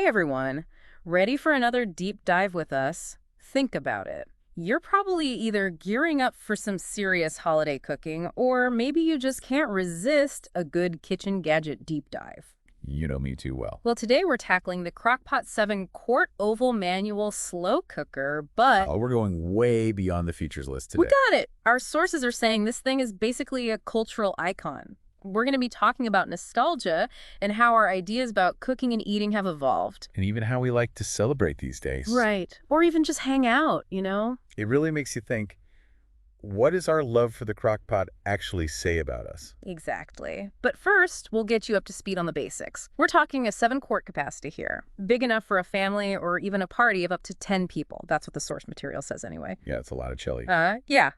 Hey everyone, ready for another deep dive with us? Think about it. You're probably either gearing up for some serious holiday cooking, or maybe you just can't resist a good kitchen gadget deep dive. You know me too well. Well, today we're tackling the Crock-Pot 7 Quart Oval Manual Slow Cooker, but Oh, we're going way beyond the features list we today. got it! Our sources are saying this thing is basically a cultural icon. We're going to be talking about nostalgia and how our ideas about cooking and eating have evolved. And even how we like to celebrate these days. Right. Or even just hang out. It really makes you think, what does our love for the crock pot actually say about us? Exactly. But first, we'll get you up to speed on the basics. We're talking a 7-quart capacity here, big enough for a family or even a party of up to 10 people. That's what the source material says anyway. Yeah, it's a lot of chili. Yeah.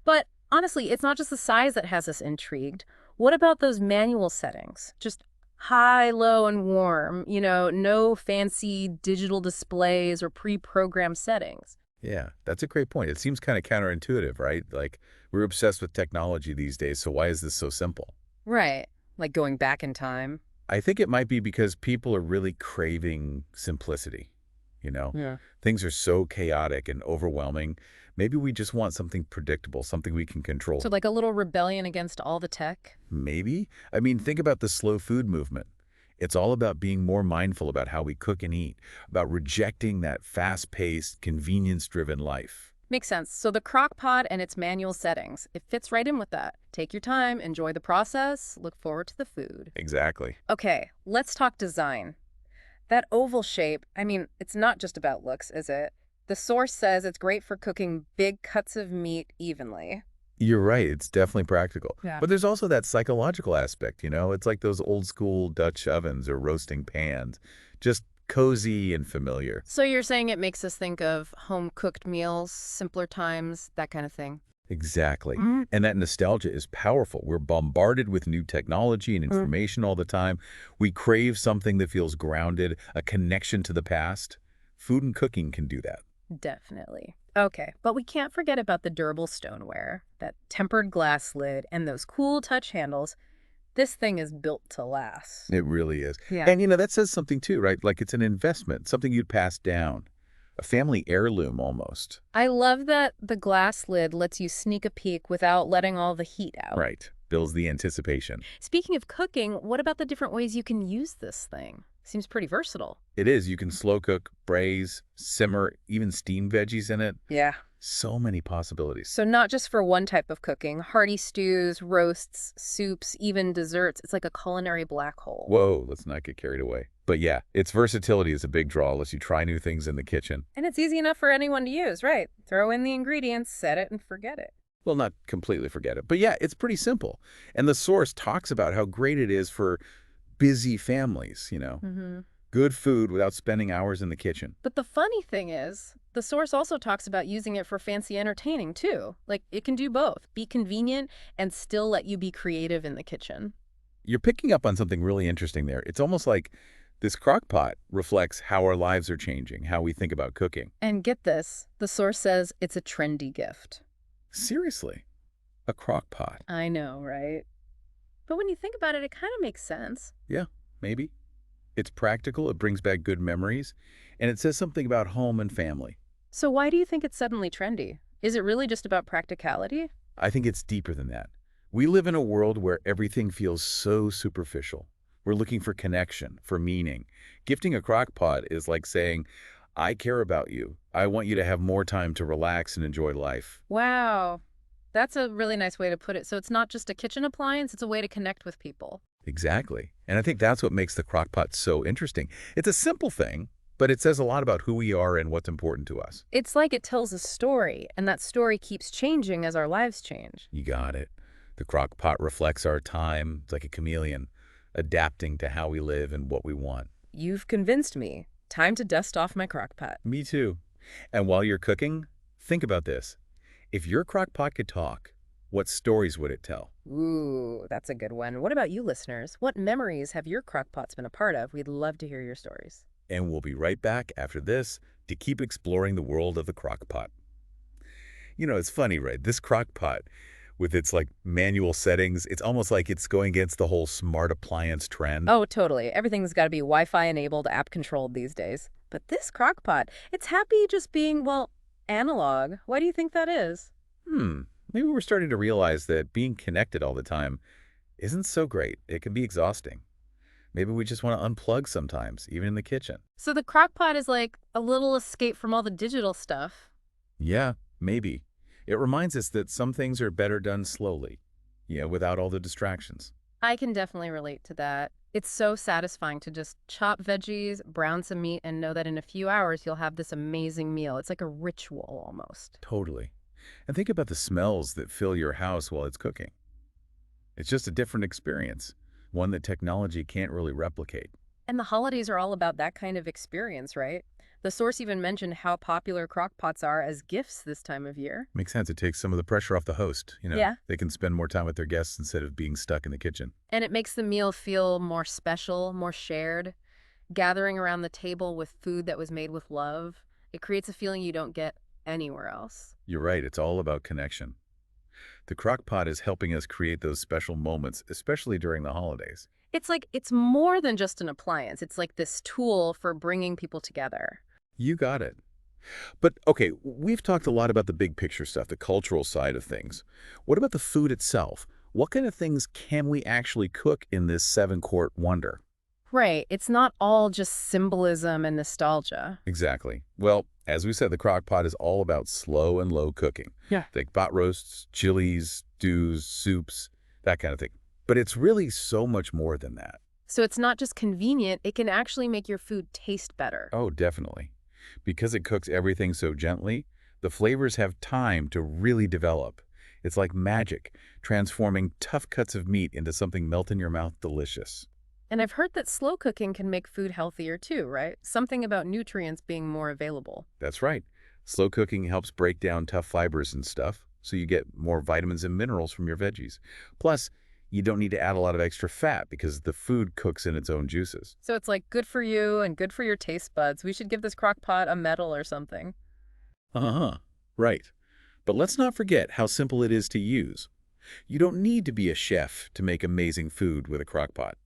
But honestly, it's not just the size that has us intrigued. What about those manual settings? Just high, low, and warm, no fancy digital displays or pre-programmed settings. Yeah, that's a great point. It seems kind of counterintuitive, right? Like, we're obsessed with technology these days, so why is this so simple? Right. Like going back in time. I think it might be because people are really craving simplicity, you know? Yeah. Things are so chaotic and overwhelming. Maybe we just want something predictable, something we can control. So like a little rebellion against all the tech? Maybe. I mean, think about the slow food movement. It's all about being more mindful about how we cook and eat, about rejecting that fast-paced, convenience-driven life. Makes sense. So the crock pot and its manual settings, it fits right in with that. Take your time, enjoy the process, look forward to the food. Exactly. Okay, let's talk design. That oval shape, I mean, it's not just about looks, is it? The source says it's great for cooking big cuts of meat evenly. You're right. It's definitely practical. Yeah. But there's also that psychological aspect, you know? It's like those old-school Dutch ovens or roasting pans. Just cozy and familiar. So you're saying it makes us think of home-cooked meals, simpler times, that kind of thing? Exactly. Mhm. And that nostalgia is powerful. We're bombarded with new technology and information all the time. We crave something that feels grounded, a connection to the past. Food and cooking can do that. Definitely. Okay, but we can't forget about the durable stoneware, that tempered glass lid, and those cool touch handles. This thing is built to last. It really is. Yeah. And, that says something too, right? Like it's an investment, something you'd pass down. A family heirloom almost. I love that the glass lid lets you sneak a peek without letting all the heat out. Right. Builds the anticipation. Speaking of cooking, what about the different ways you can use this thing? Seems pretty versatile. It is. You can slow cook, braise, simmer, even steam veggies in it. Yeah. So many possibilities. So not just for one type of cooking, hearty stews, roasts, soups, even desserts. It's like a culinary black hole. Whoa, let's not get carried away. But yeah, its versatility is a big draw. Lets you try new things in the kitchen. And it's easy enough for anyone to use, right? Throw in the ingredients, set it, and forget it. Well, not completely forget it. But yeah, it's pretty simple. And the source talks about how great it is for busy families, Mm-hmm. Good food without spending hours in the kitchen. But the funny thing is, the source also talks about using it for fancy entertaining, too. Like, it can do both. Be convenient and still let you be creative in the kitchen. You're picking up on something really interesting there. It's almost like this crock pot reflects how our lives are changing, how we think about cooking. And get this, the source says it's a trendy gift. Seriously, a crock pot. I know, right? But when you think about it, it kind of makes sense. Yeah, maybe. It's practical, it brings back good memories, and it says something about home and family. So why do you think it's suddenly trendy? Is it really just about practicality? I think it's deeper than that. We live in a world where everything feels so superficial. We're looking for connection, for meaning. Gifting a crock pot is like saying, I care about you. I want you to have more time to relax and enjoy life. Wow. That's a really nice way to put it. So it's not just a kitchen appliance, it's a way to connect with people. Exactly. And I think that's what makes the crock pot so interesting. It's a simple thing, but it says a lot about who we are and what's important to us. It's like it tells a story, and that story keeps changing as our lives change. You got it. The crock pot reflects our time. It's like a chameleon, adapting to how we live and what we want. You've convinced me. Time to dust off my crock pot. Me too. And while you're cooking, think about this. If your crock pot could talk, what stories would it tell? Ooh, that's a good one. What about you listeners? What memories have your crock pots been a part of? We'd love to hear your stories. And we'll be right back after this to keep exploring the world of the crock pot. It's funny, right? This crock pot, with its like manual settings. It's almost like it's going against the whole smart appliance trend. Oh, totally. Everything's got to be Wi-Fi enabled, app controlled these days. But this crock-pot, it's happy just being, well, analog. Why do you think that is? Hmm, maybe we're starting to realize that being connected all the time isn't so great. It can be exhausting. Maybe we just want to unplug sometimes, even in the kitchen. So the crock-pot is like a little escape from all the digital stuff. Yeah, maybe. It reminds us that some things are better done slowly, without all the distractions. I can definitely relate to that. It's so satisfying to just chop veggies, brown some meat, and know that in a few hours you'll have this amazing meal. It's like a ritual almost. Totally. And think about the smells that fill your house while it's cooking. It's just a different experience, one that technology can't really replicate. And the holidays are all about that kind of experience, right? The source even mentioned how popular crock pots are as gifts this time of year. Makes sense. It takes some of the pressure off the host. Yeah. They can spend more time with their guests instead of being stuck in the kitchen. And it makes the meal feel more special, more shared. Gathering around the table with food that was made with love, it creates a feeling you don't get anywhere else. You're right. It's all about connection. The crock pot is helping us create those special moments, especially during the holidays. It's like it's more than just an appliance. It's like this tool for bringing people together. You got it. But okay, we've talked a lot about the big picture stuff, the cultural side of things. What about the food itself? What kind of things can we actually cook in this seven-quart wonder? Right. It's not all just symbolism and nostalgia. Exactly. Well, as we said, the crock pot is all about slow and low cooking. Yeah. Think pot roasts, chilies, stews, soups, that kind of thing. But it's really so much more than that. So it's not just convenient, it can actually make your food taste better. Oh, definitely. Because it cooks everything so gently, the flavors have time to really develop. It's like magic, transforming tough cuts of meat into something melt-in-your-mouth delicious. And I've heard that slow cooking can make food healthier too, right? Something about nutrients being more available. That's right. Slow cooking helps break down tough fibers and stuff, so you get more vitamins and minerals from your veggies. Plus, you don't need to add a lot of extra fat because the food cooks in its own juices. So it's like good for you and good for your taste buds. We should give this crock pot a medal or something. Uh-huh. Right. But let's not forget how simple it is to use. You don't need to be a chef to make amazing food with a crock pot.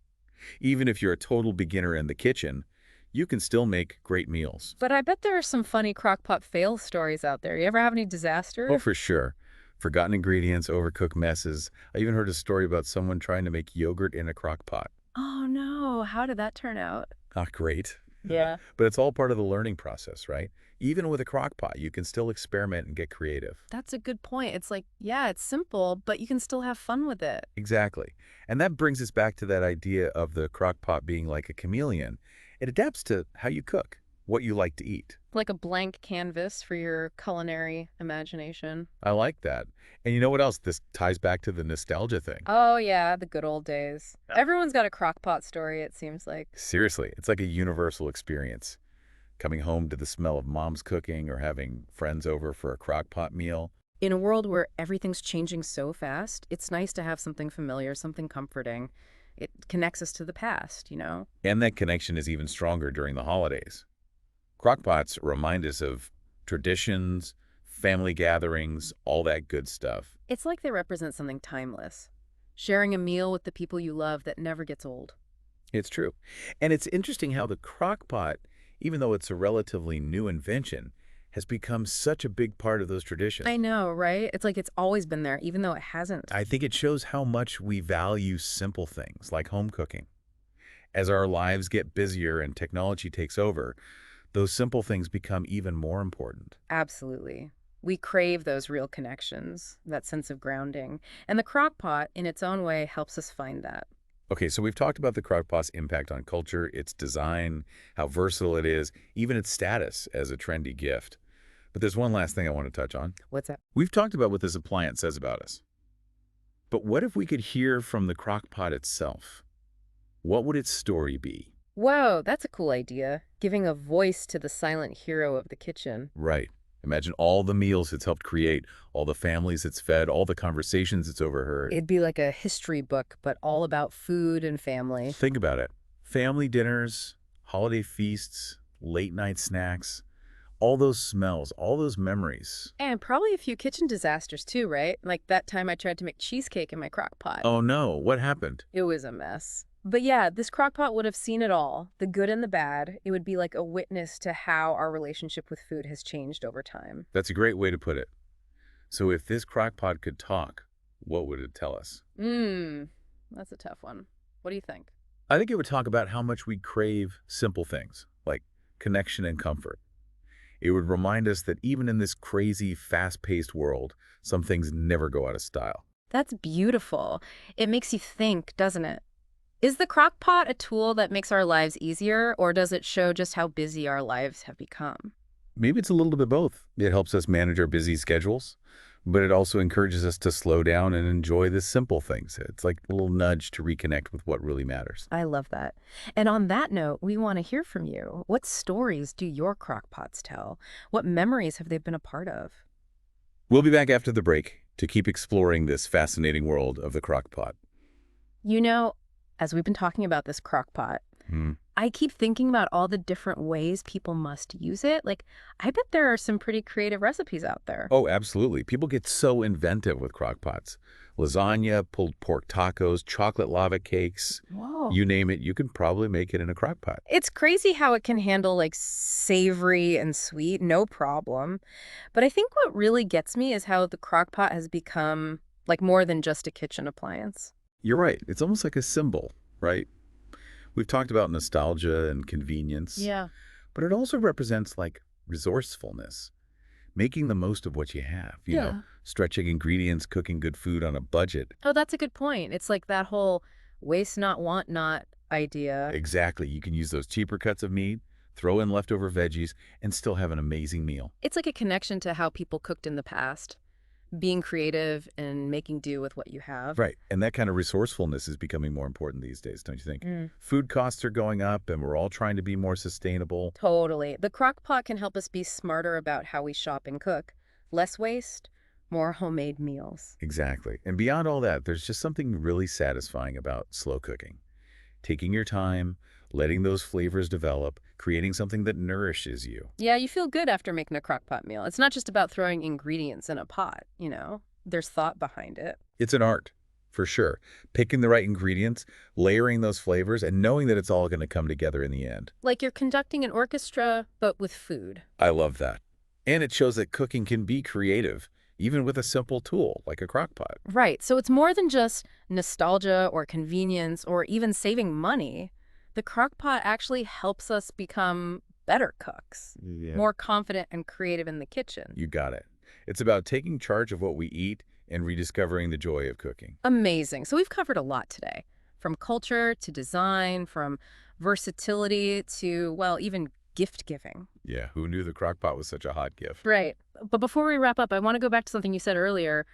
Even if you're a total beginner in the kitchen, you can still make great meals. But I bet there are some funny crock pot fail stories out there. You ever have any Oh, disasters? for sure. Forgotten ingredients, overcooked messes. I even heard a story about someone trying to make yogurt in a crock pot. Oh no, how did that turn out? Not great. Yeah. But it's all part of the learning process, right? Even with a crock pot, you can still experiment and get creative. That's a good point. It's like, yeah, it's simple, but you can still have fun with it. Exactly. And that brings us back to that idea of the crock pot being like a chameleon. It adapts to how you cook, what you like to eat. Like a blank canvas for your culinary imagination. I like that. And you know what else? This ties back to the nostalgia thing. Oh yeah, the good old days. Everyone's got a crock pot story, it seems like. Seriously, it's like a universal experience. Coming home to the smell of mom's cooking or having friends over for a crock pot meal. In a world where everything's changing so fast, it's nice to have something familiar, something comforting. It connects us to the past, you know? And that connection is even stronger during the holidays. Crockpots remind us of traditions, family gatherings, all that good stuff. It's like they represent something timeless. Sharing a meal with the people you love that never gets old. It's true. And it's interesting how the crockpot, even though it's a relatively new invention, has become such a big part of those traditions. I know, right? It's like it's always been there, even though it hasn't. I think it shows how much we value simple things like home cooking. As our lives get busier and technology takes over, those simple things become even more important. Absolutely. We crave those real connections, that sense of grounding. And the crock pot, in its own way, helps us find that. Okay, so we've talked about the crockpot's impact on culture, its design, how versatile it is, even its status as a trendy gift. But there's one last thing I want to touch on. What's that? We've talked about what this appliance says about us. But what if we could hear from the crockpot itself? What would its story be? Whoa, that's a cool idea. Giving a voice to the silent hero of the kitchen. Right. Imagine all the meals it's helped create, all the families it's fed, all the conversations it's overheard. It'd be like a history book, but all about food and family. Think about it. Family dinners, holiday feasts, late night snacks, All those smells, all those memories. And probably a few kitchen disasters too, right? Like that time I tried to make cheesecake in my crock pot. Oh no, what happened? It was a mess. But yeah, this crock pot would have seen it all, the good and the bad. It would be like a witness to how our relationship with food has changed over time. That's a great way to put it. So if this crock pot could talk, what would it tell us? That's a tough one. What do you think? I think it would talk about how much we crave simple things, like connection and comfort. It would remind us that even in this crazy, fast-paced world, some things never go out of style. That's beautiful. It makes you think, doesn't it? Is the crock pot a tool that makes our lives easier, or does it show just how busy our lives have become? Maybe it's a little bit of both. It helps us manage our busy schedules, but it also encourages us to slow down and enjoy the simple things. It's like a little nudge to reconnect with what really matters. I love that. And on that note, we want to hear from you. What stories do your crock pots tell? What memories have they been a part of? We'll be back after the break to keep exploring this fascinating world of the crock pot. You know, as we've been talking about this crock pot, Hmm. I keep thinking about all the different ways people must use it. Like, I bet there are some pretty creative recipes out there. Oh, absolutely. People get so inventive with crock pots. Lasagna, pulled pork tacos, chocolate lava cakes, Whoa. you name it, you can probably make it in a crock pot. It's crazy how it can handle like savory and sweet, no problem. But I think what really gets me is how the crock pot has become like more than just a kitchen appliance. You're right. It's almost like a symbol, right? We've talked about nostalgia and convenience, Yeah. but it also represents like resourcefulness, making the most of what you have, Yeah. stretching ingredients, cooking good food on a budget. Oh, that's a good point. It's like that whole waste not, want not idea. Exactly. You can use those cheaper cuts of meat, throw in leftover veggies, and still have an amazing meal. It's like a connection to how people cooked in the past, being creative and making do with what you have. Right. And that kind of resourcefulness is becoming more important these days, don't you think? Mm. Food costs are going up, and we're all trying to be more sustainable. Totally. The crock pot can help us be smarter about how we shop and cook. Less waste, more homemade meals. Exactly. And beyond all that, there's just something really satisfying about slow cooking. Taking your time, letting those flavors develop, creating something that nourishes you. Yeah, you feel good after making a crock pot meal. It's not just about throwing ingredients in a pot, you know? There's thought behind it. It's an art, for sure. Picking the right ingredients, layering those flavors, and knowing that it's all going to come together in the end. Like you're conducting an orchestra, but with food. I love that. And it shows that cooking can be creative, even with a simple tool like a crock pot. Right, so it's more than just nostalgia or convenience or even saving money. The crock pot actually helps us become better cooks, Yeah. more confident and creative in the kitchen. You got it. It's about taking charge of what we eat and rediscovering the joy of cooking. Amazing. So we've covered a lot today, from culture to design, from versatility to, well, even gift giving. Yeah, who knew the crock pot was such a hot gift? Right. But before we wrap up, I want to go back to something you said earlier,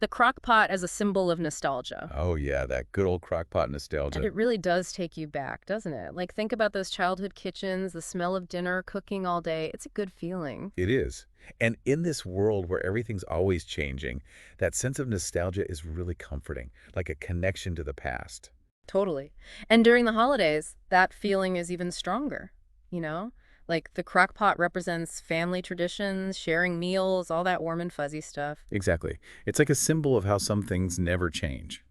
the crock pot as a symbol of nostalgia. Oh yeah, that good old crock pot And nostalgia. it really does take you back, doesn't it? Like, think about those childhood kitchens, the smell of dinner, cooking all day. It's a good feeling. It is. And in this world where everything's always changing, that sense of nostalgia is really comforting, like a connection to the past. Totally. And during the holidays, that feeling is even stronger, you know? Like, the crock pot represents family traditions, sharing meals, all that warm and fuzzy stuff. Exactly. It's like a symbol of how some things never change.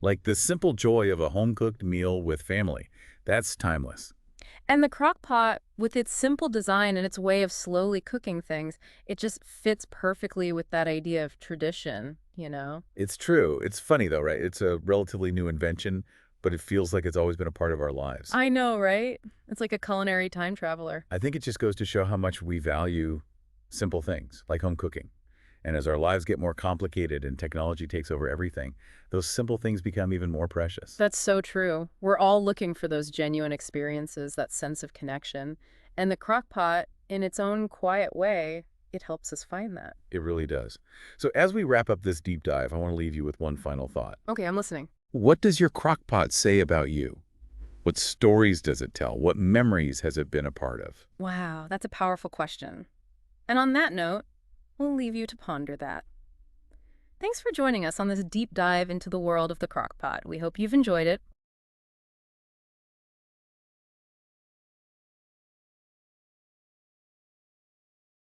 Like the simple joy of a home-cooked meal with family. That's timeless. And the crock pot, with its simple design and its way of slowly cooking things, it just fits perfectly with that idea of tradition, you know? It's true. It's funny though, right? It's a relatively new invention, but it feels like it's always been a part of our lives. I know, right? It's like a culinary time traveler. I think it just goes to show how much we value simple things like home cooking. And as our lives get more complicated and technology takes over everything, those simple things become even more precious. That's so true. We're all looking for those genuine experiences, that sense of connection. And the crock pot, in its own quiet way, it helps us find that. It really does. So as we wrap up this deep dive, I want to leave you with one final thought. Okay, I'm listening. What does your crock pot say about you? What stories does it tell? What memories has it been a part of? Wow, that's a powerful question. And on that note, we'll leave you to ponder that. Thanks for joining us on this deep dive into the world of the crock pot. We hope you've enjoyed it.